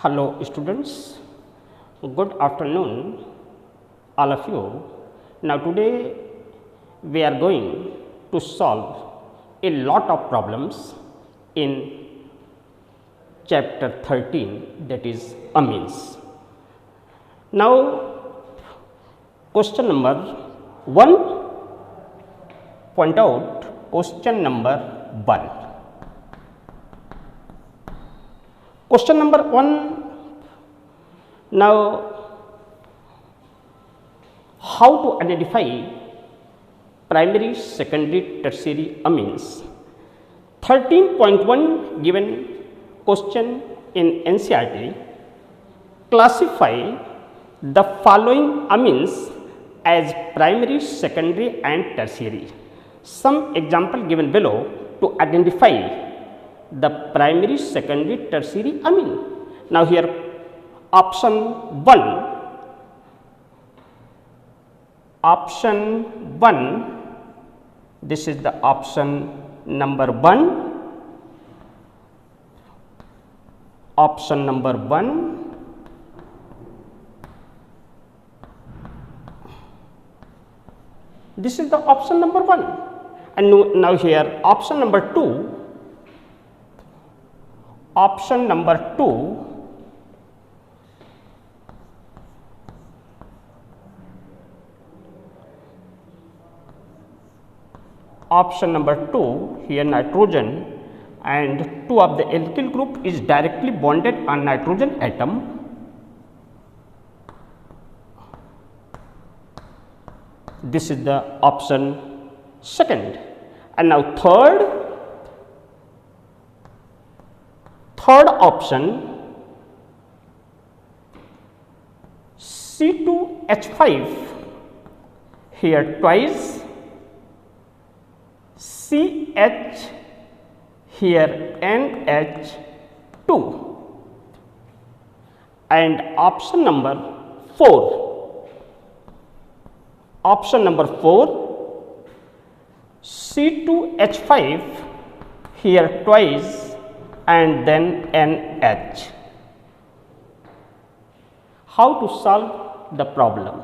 Hello students, good afternoon all of you. Now today we are going to solve a lot of problems in chapter 13, that is amines. Now question number 1, point out question number 1. Question number 1, now how to identify primary, secondary, tertiary amines. 13.1 given question in NCERT, classify the following amines as primary, secondary and tertiary. Some example given below to identify the primary, secondary, tertiary amine. Now here option 1, this is the option number 1, option number 1, this is the option number 1, and now here option number 2, option number 2, option number 2, here nitrogen and 2 of the alkyl group is directly bonded on nitrogen atom. This is the option 2nd, and now third option, C2H5, here twice, CH, here NH2, and option number 4, C2H5, here twice and then NH. How to solve the problem?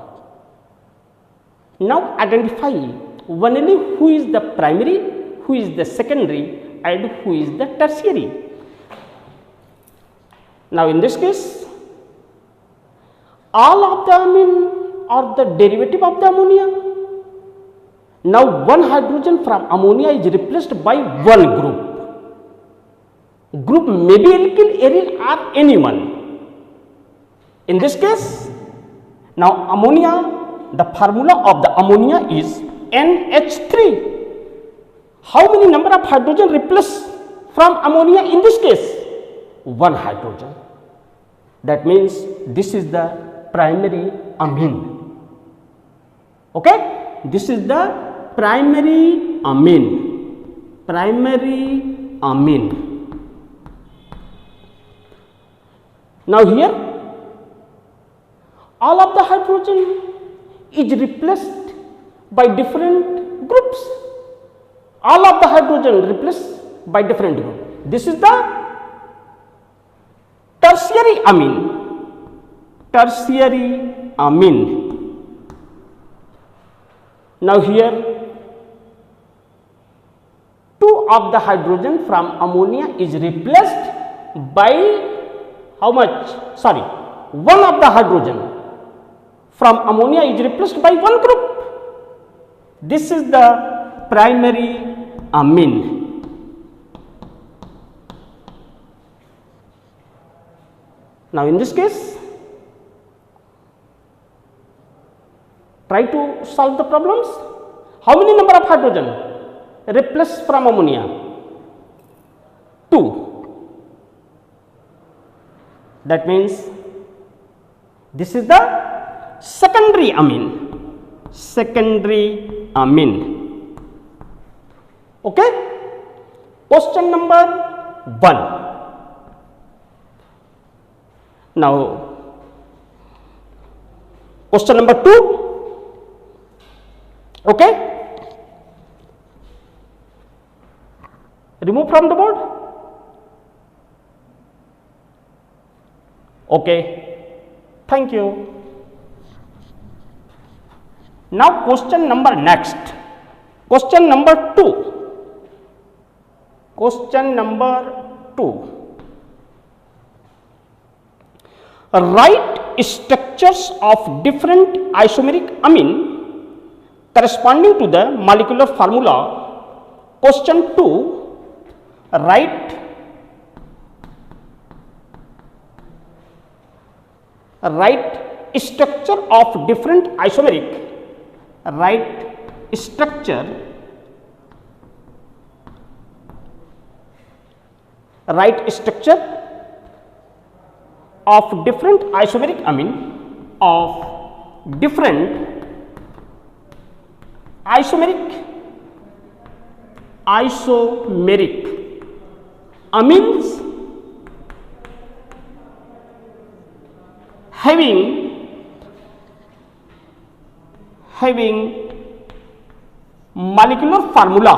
Now identify only who is the primary, who is the secondary and who is the tertiary. Now in this case, all of the amine are the derivative of the ammonia. Now one hydrogen from ammonia is replaced by one group. Group may be alkyl, aryl or anyone. In this case, now ammonia, the formula of the ammonia is NH3. How many number of hydrogen replaced from ammonia in this case? One hydrogen. That means this is the primary amine. Okay? This is the primary amine. Primary amine. Now here all of the hydrogen is replaced by different groups. All of the hydrogen replaced by different group. This is the tertiary amine. Tertiary amine. Now here 2 of the hydrogen from ammonia is replaced by how much? Sorry, 1 of the hydrogen from ammonia is replaced by one group. This is the primary amine. Now in this case, try to solve the problems. How many number of hydrogen replaced from ammonia? 2. That means this is the secondary amine. Secondary amine. Okay? Question number 1. Now question number 2. Okay? Remove from the board. Okay, thank you. Now question number next, question number 2. Question number 2. Write structures of different isomeric amine corresponding to the molecular formula. Question 2. Write structure of different isomeric. Write structure of different isomeric amine amines having molecular formula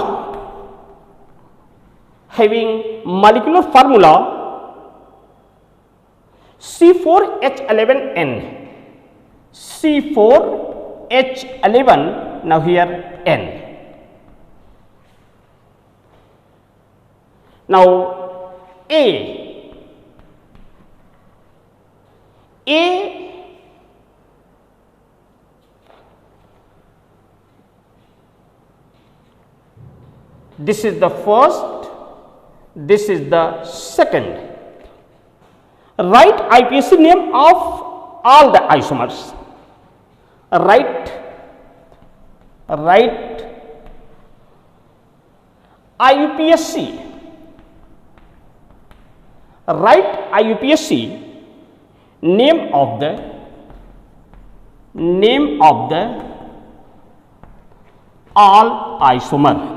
C4H11N. C4H11, now here N. Now A this is the first, this is the second. Write IUPAC name of all the isomers. Write IUPAC. Write IUPAC name of the all isomer.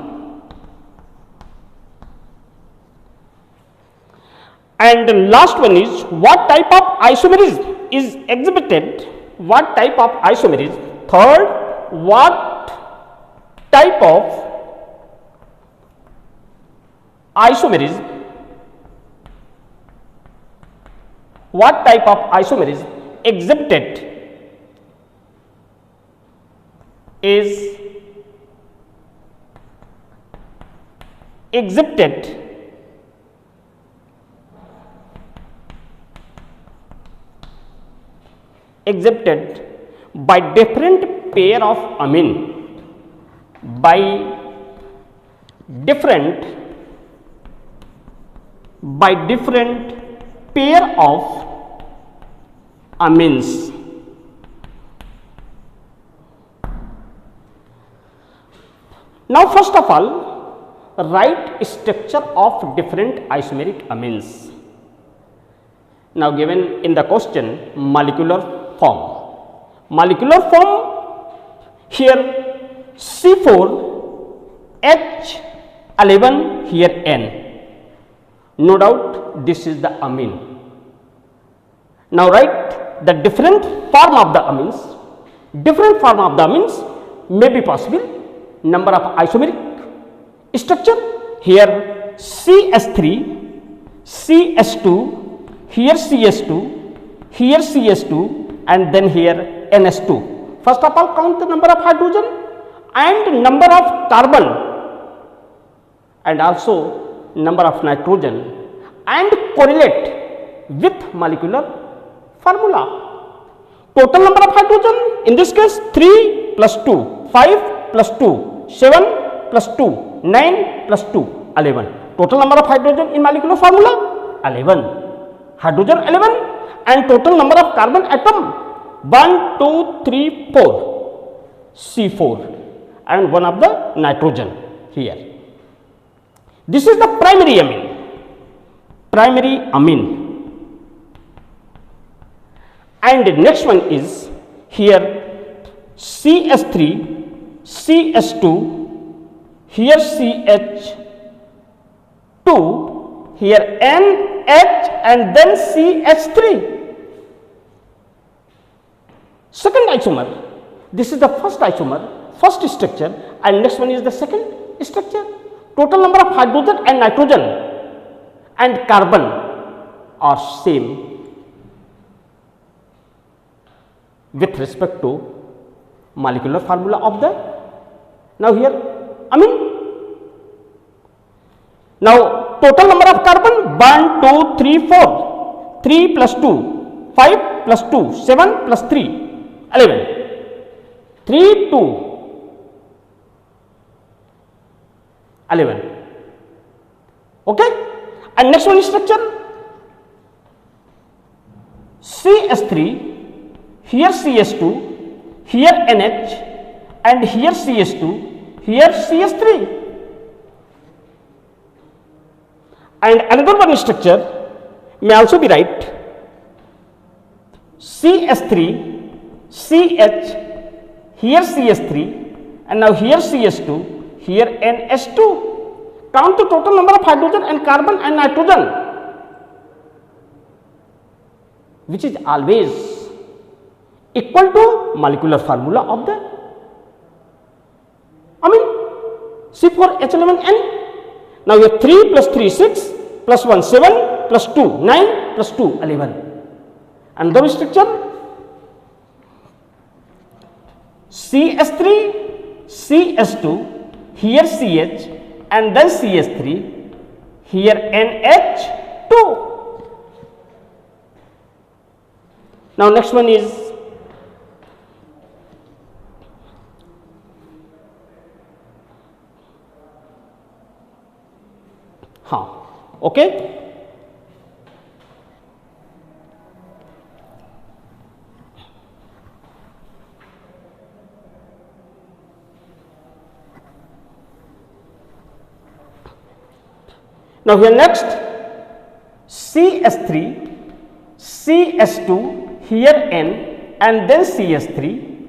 And the last one is what type of isomerism is exhibited. What type of isomerism? Third, what type of isomerism? What type of isomerism exhibited is exhibited by different pair of amine, by different pair of amines. Now first of all, write structure of different isomeric amines. Now given in the question molecular form. Molecular form here C4H11 here N. No doubt this is the amine. Now write the different form of the amines. Different form of the amines may be possible. Number of isomeric structure here CS3, CS2, here CS2, here CS2 and then here NS2. First of all count the number of hydrogen and number of carbon and also number of nitrogen and correlate with molecular formula. Total number of hydrogen in this case 3 plus 2, 5 plus 2, 7 plus 2, 9 plus 2, 11. Total number of hydrogen in molecular formula 11. Hydrogen 11 and total number of carbon atom 1, 2, 3, 4 C4 and one of the nitrogen here. This is the primary amine. And the next one is here CS3, CS2, here CH2, here NH and then CH3. Second isomer, this is the first isomer, first structure and next one is the second structure. Total number of hydrogen and nitrogen and carbon are same. with respect to molecular formula of the. Now here amine. Now total number of carbon 1, 2, 3, 4. 3 plus 2, 5 plus 2, 7 plus 3, 11. 3, 2, 11. Okay. And next one structure CS3, here CS2, here NH, and here CS2, here CS3. And another one structure may also be right CS3, CH, here CS3, and now here CS2, here NH2. Count the total number of hydrogen and carbon and nitrogen, which is always equal to molecular formula of the amine C4H11N. Now here 3 plus 3 6 plus 1 7 plus 2 9 plus 2 11. Another structure CS3, CS2, here CH, and then CS3, here NH2. Now next one is okay. Now here next CS3, CS2, here N, and then CS3,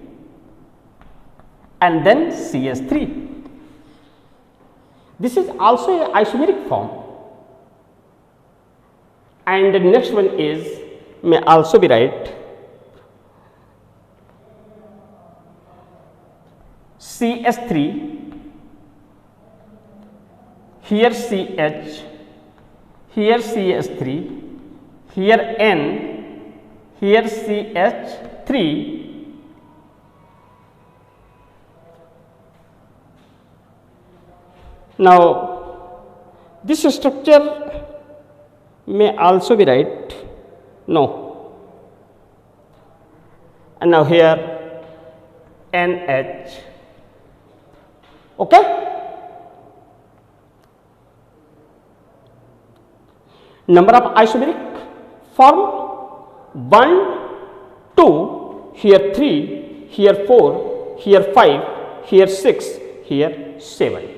and then CS3. This is also a isomeric form. And the next one is may also be right CS3, here CH, here CS3, here N, here CH3, now this structure may also be right, no, and now here NH, okay. Number of isomeric form 1, 2, here 3, here 4, here 5, here 6, here 7.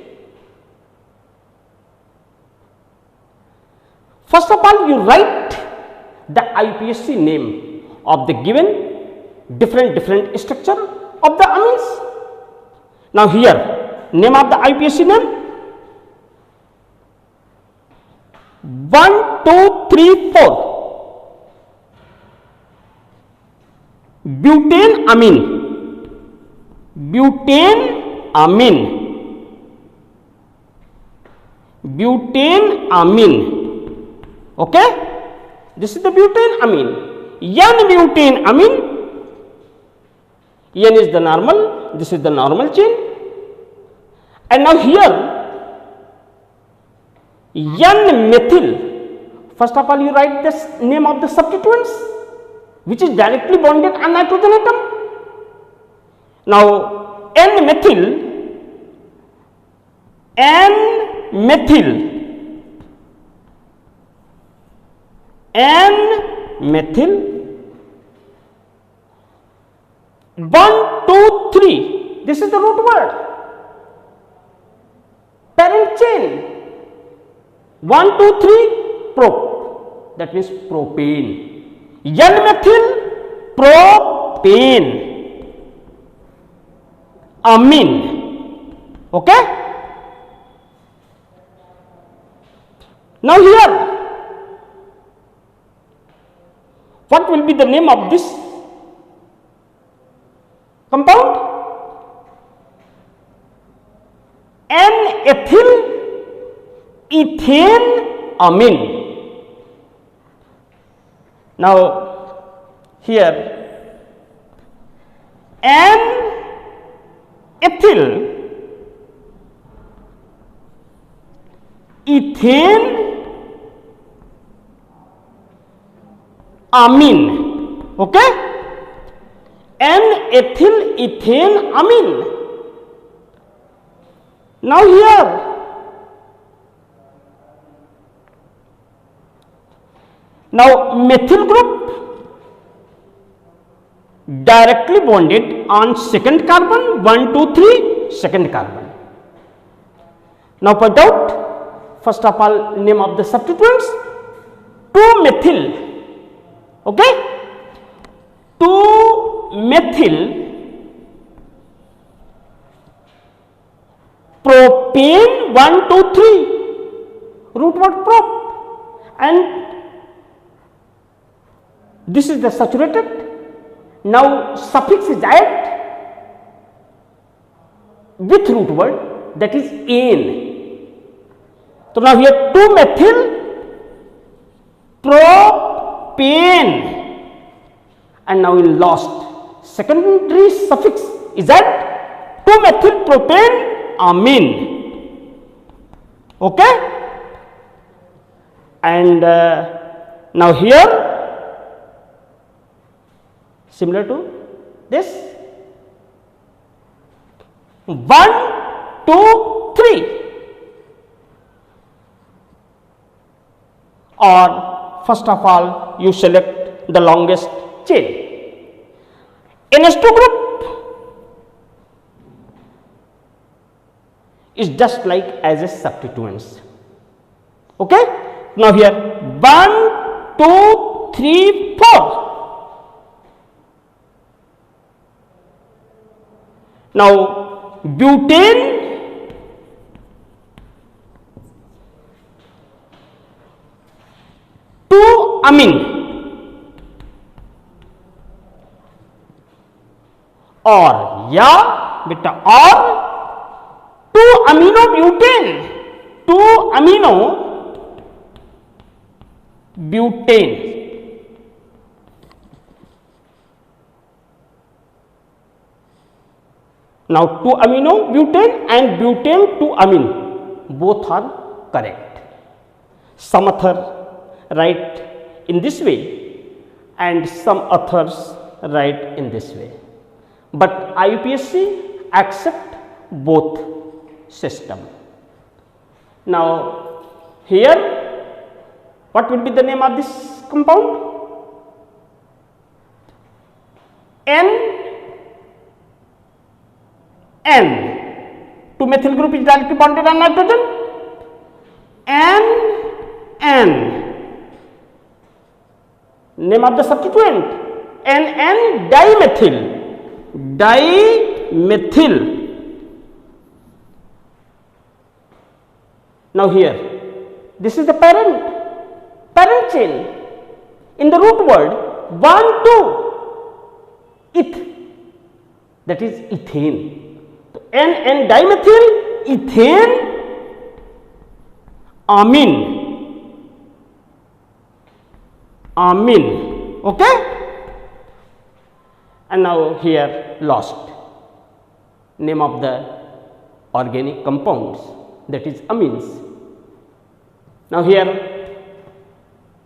First of all, you write the IUPAC name of the given different structure of the amines. Now here name of the IUPAC name 1, 2, 3, 4. Butane amine, butane amine, butane amine. Okay, this is the butane amine. N butane amine. N is the normal, this is the normal chain, and now here N-methyl. First of all, you write the name of the substituents, which is directly bonded on nitrogen atom. Now N-methyl, N-methyl, N-methyl, 1, 2, 3. This is the root word. Parent chain. 1, 2, 3, prop, that means propane. N-methyl propane amine. Okay. Now here, what will be the name of this compound? N-ethyl ethane amine. Now here N ethyl ethane amine. Okay, N ethyl ethane amine. Now here methyl group directly bonded on second carbon, 1 2 3 second carbon. Now point out first of all name of the substituents, 2 methyl. Okay, 2 methyl propane, 1 2 3 root word prop, and this is the saturated. Now suffix is added with root word, that is ane. So now here 2 methyl propane, and now in last secondary suffix is added 2 methyl propane amine. Okay, and now here similar to this 1 2 3, or first of all you select the longest chain. NH2 group is just like as a substituents. Okay, now here 1 2 3 4. Now butane, amine, or या बेटा और 2 amino butane, 2 amino butane. Now 2 amino butane and butane 2 amine both are correct. Some author write in this way and some authors write in this way, but IUPAC accept both system. Now here what will be the name of this compound? N 2 methyl group is directly bonded on nitrogen. N name of the substituent NN dimethyl. Now here this is the parent chain. In the root word 1 2 eth, that is ethane. So NN dimethyl ethane amine. Okay, and now here lost name of the organic compounds, that is amines. Now here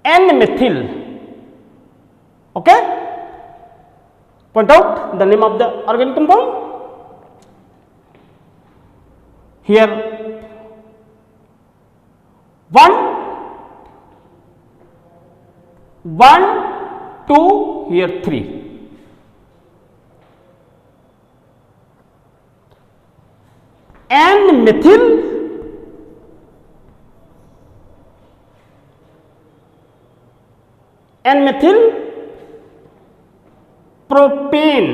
N methyl. Okay, point out the name of the organic compound. Here 1 2, here 3. N methyl propane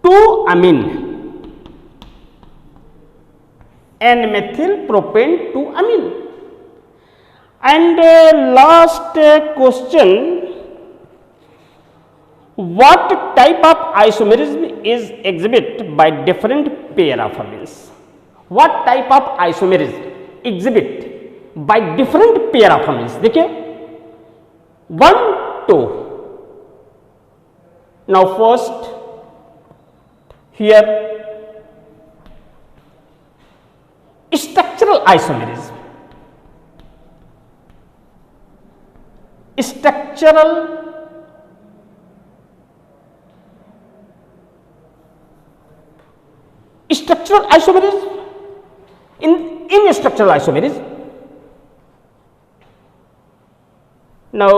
2 amine. N methyl propane 2 amine. And last question, what type of isomerism is exhibited by different pair of amines? What type of isomerism exhibit by different pair of amines? देखिए 1 2 Now first here structural isomerism. Structural isomerism. In structural isomerism, now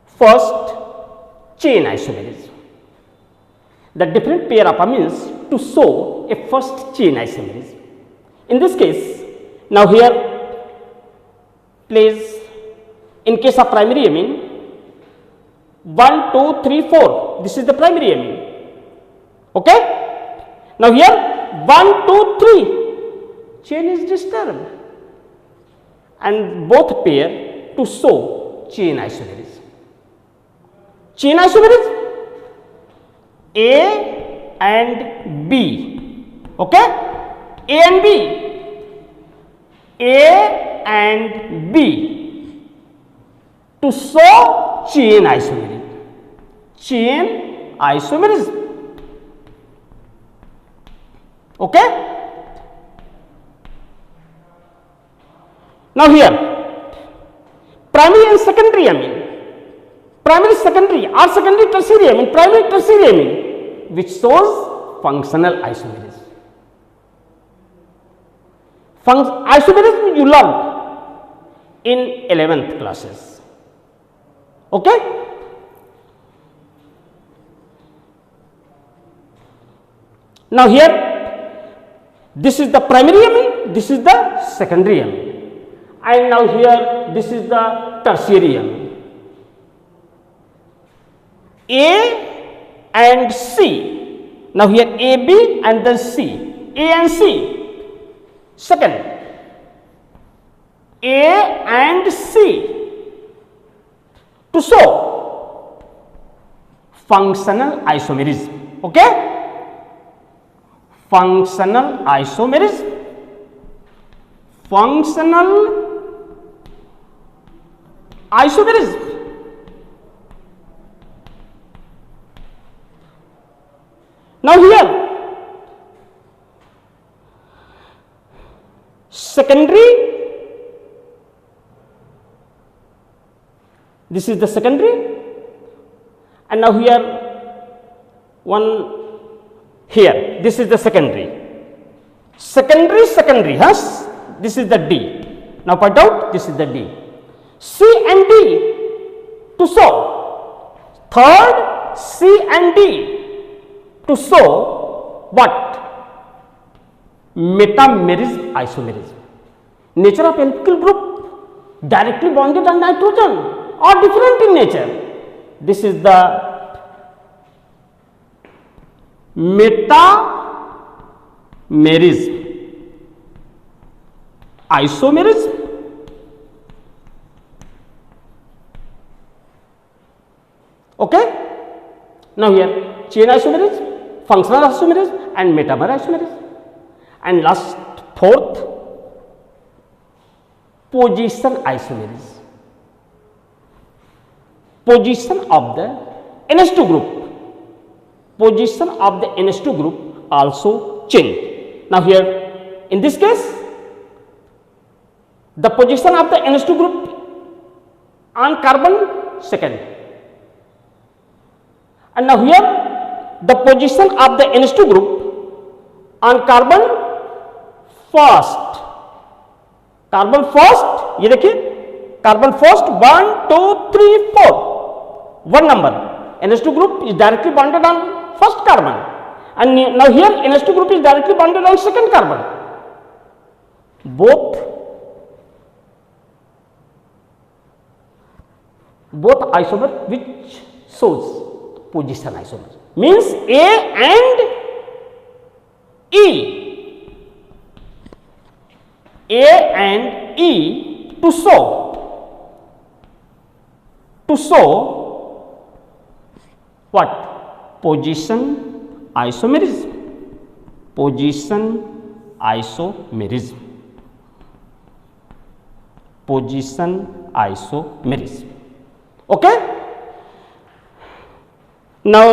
first chain isomerism, the different pair of amines to show a first chain isomerism. In this case, now here please, in case of primary amine, 1, 2, 3, 4, this is the primary amine. Okay? Now here 1, 2, 3, chain is disturbed, and both pair to show chain isomerism. Chain isomerism, A and B. Okay? A and B. A and B to show chain isomerism. Chain isomerism. Okay? Now here primary and secondary amine. Primary, secondary or secondary tertiary amine, primary, tertiary amine, which shows functional isomerism. Isomerism you learned in 11th classes. Okay? Now here this is the primary amine, this is the secondary amine, and now here this is the tertiary amine. A and C. Now here A, B and then C. A and C. Second, A and C to show functional isomerism. Okay? Functional isomerism. Functional isomerism. Now here secondary, this is the secondary, and now here one here, this is the secondary. Secondary, yes, this is the D. Now point out, this is the D. C and D to show third C and D to show what? Metamerism isomerism. Nature of alkyl group directly bonded on nitrogen or different in nature. This is the metamerism isomerism. Okay? Now here chain isomerism, functional isomerism and metamer isomerism. And last, fourth, position isomerism. Position of the NH2 group. Position of the NH2 group also change. Now here, in this case, the position of the NH2 group on carbon second. And now here, the position of the NH2 group on carbon first. Carbon first, ये देखिए carbon first 1 2 3 4 1 number. NH2 group is directly bonded on first carbon, and now here NH2 group is directly bonded on second carbon. Both isomer which shows position isomer means A and E. A and E to show what? Position isomerism. Position isomerism. Position isomerism. Okay? Now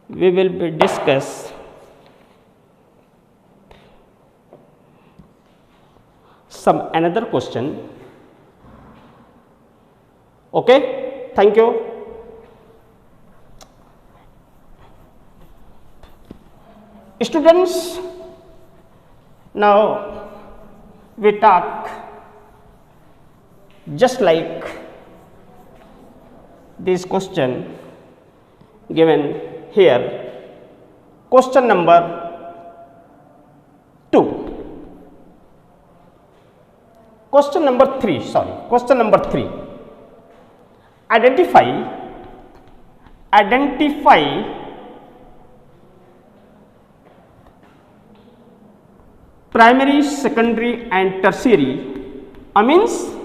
we will be discuss some another question. Okay, thank you. Students, now we talk just like this question given here, question number 2, question number 3, sorry, question number 3, identify primary, secondary and tertiary, means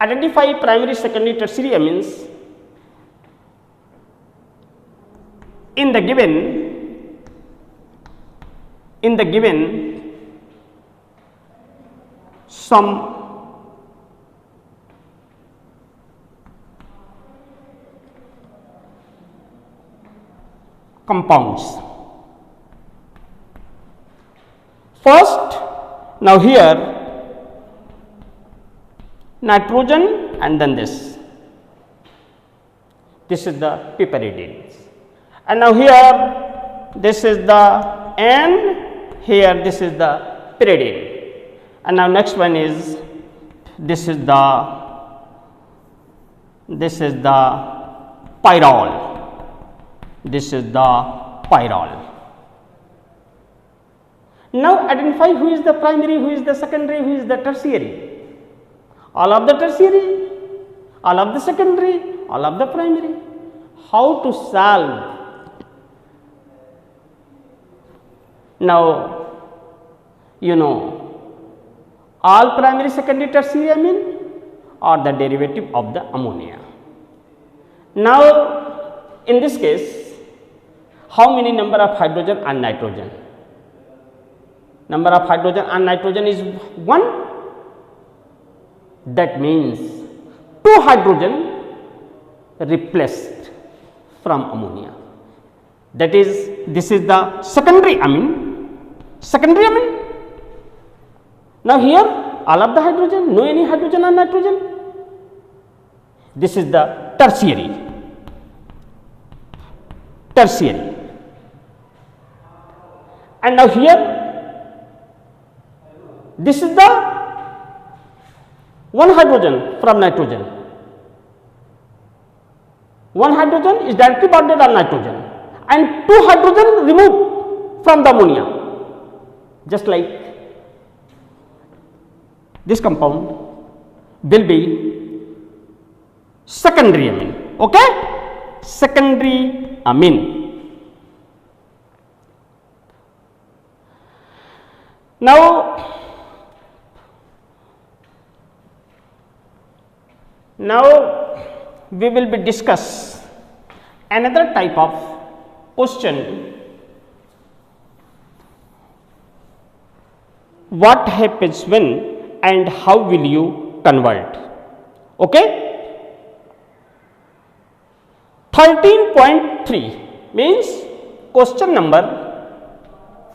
identify primary, secondary, tertiary means in the given some compounds. First, now here nitrogen and then this is the piperidine, and now here this is the N, here this is the pyridine, and now next one is this is the pyrrole, this is the pyrrole. Now identify who is the primary, who is the secondary, who is the tertiary. All of the tertiary, all of the secondary, all of the primary. How to solve? Now you know all primary, secondary, tertiary amine are the derivative of the ammonia. Now in this case, how many number of hydrogen and nitrogen? Number of hydrogen and nitrogen is 1. That means 2 hydrogen replaced from ammonia. That is, this is the secondary amine. Secondary amine. Now here all of the hydrogen, no any hydrogen and nitrogen. This is the tertiary. Tertiary. And now here this is the 1 hydrogen from nitrogen. 1 hydrogen is directly bonded on nitrogen and 2 hydrogen removed from the ammonia. Just like this compound will be secondary amine. Okay? Secondary amine. Now we will be discuss another type of question. What happens when and how will you convert? Okay. 13.3 means question number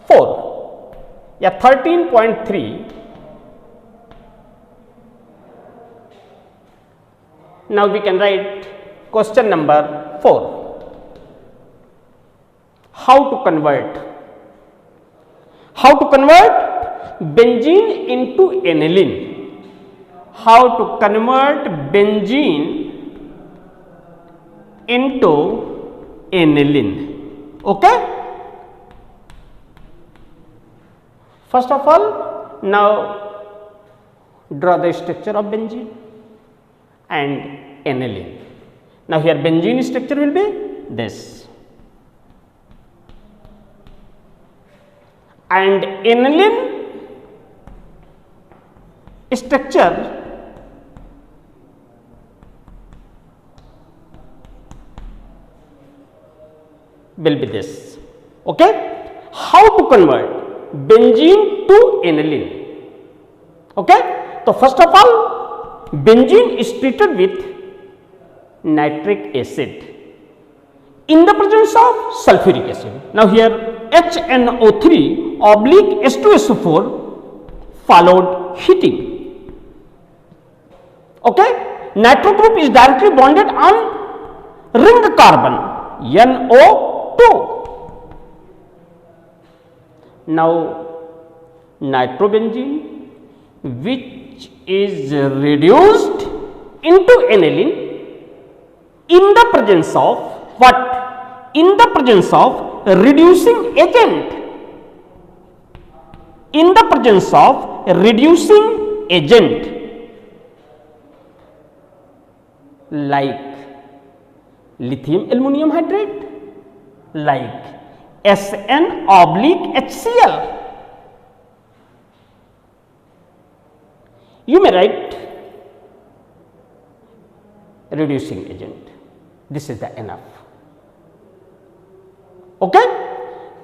4. Yeah, 13.3. Now we can write question number 4. How to convert? How to convert benzene into aniline? How to convert benzene into aniline? Okay. First of all, now draw the structure of benzene and aniline. Now here benzene structure will be this, and aniline structure will be this. Okay. How to convert benzene to aniline? Okay. So first of all, benzene is treated with nitric acid in the presence of sulfuric acid. Now here HNO3 oblique H2SO4 followed heating. Okay, nitro group is directly bonded on ring carbon NO2. Now nitrobenzene, which is reduced into aniline in the presence of what? In the presence of reducing agent. In the presence of reducing agent like lithium aluminum hydride, like SN/HCl. You may write reducing agent. This is the enough. Okay,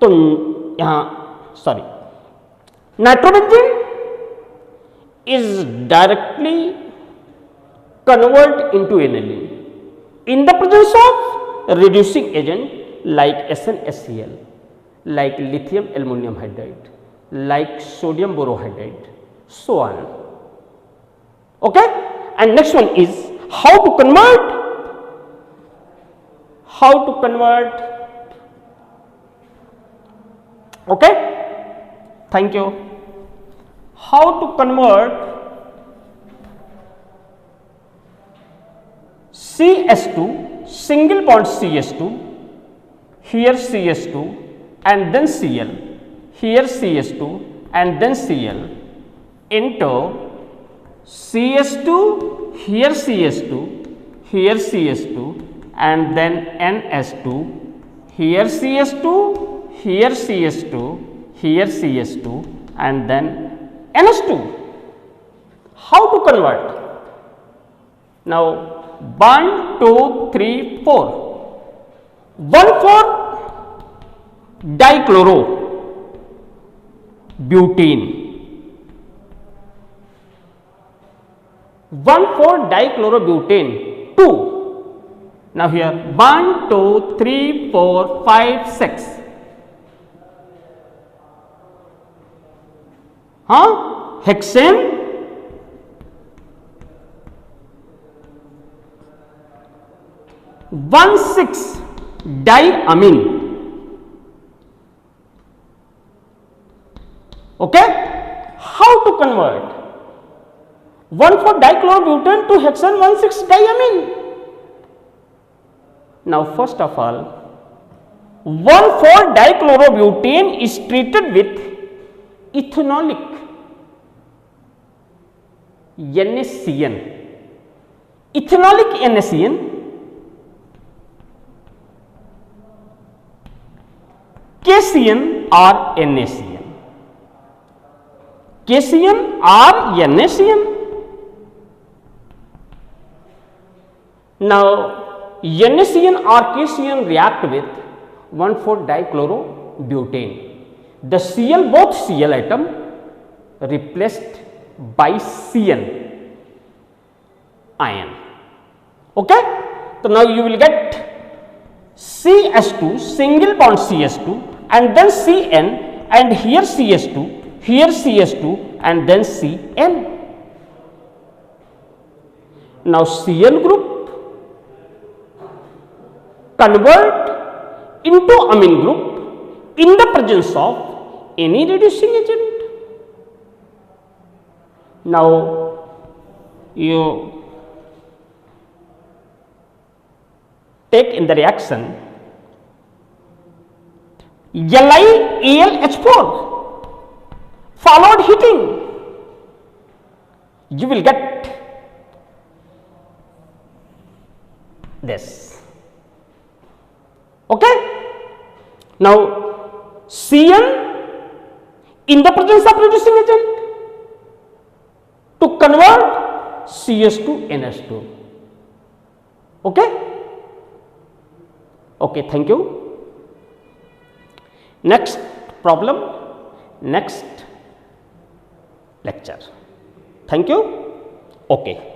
तो यहाँ sorry, nitrobenzene is directly convert into aniline in the presence of reducing agent like SnHCl, like lithium aluminum hydride, like sodium borohydride, so on. Okay, and next one is how to convert. How to convert. Okay, thank you. How to convert CS2, single bond CS2, here CS2 and then Cl, here CS2 and then Cl into CS2, here CS2, here CS2 and then NS2, here CS2, here CS2, here CS2 and then NS2. How to convert? Now 1, 2, 3, 4. 1,4-dichlorobutane. 1,4-dichlorobutane 2. Now here 1, 2, 3, 4, 5, 6. Hexane, 1,6-diamine. Okay, how to convert 1,4-dichlorobutane to hexane 1,6-diamine? Now first of all, 1,4-dichlorobutane is treated with ethanolic NaCN. Ethanolic NaCN KCN or NaCN. KCN or NaCN. Now NaCN or KCN react with 1,4-dichlorobutane. The Cl, both Cl atom replaced by Cn ion. Okay, so now you will get CS2, single bond CS2 and then Cn and here CS2, here CS2 and then Cn. Now Cl group convert into amine group in the presence of any reducing agent. Now you take in the reaction LiAlH4 followed heating, you will get this. Okay, now Cn in the presence of reducing agent to convert CS to NS2. Okay, okay, thank you. Next problem, next lecture. Thank you. Okay.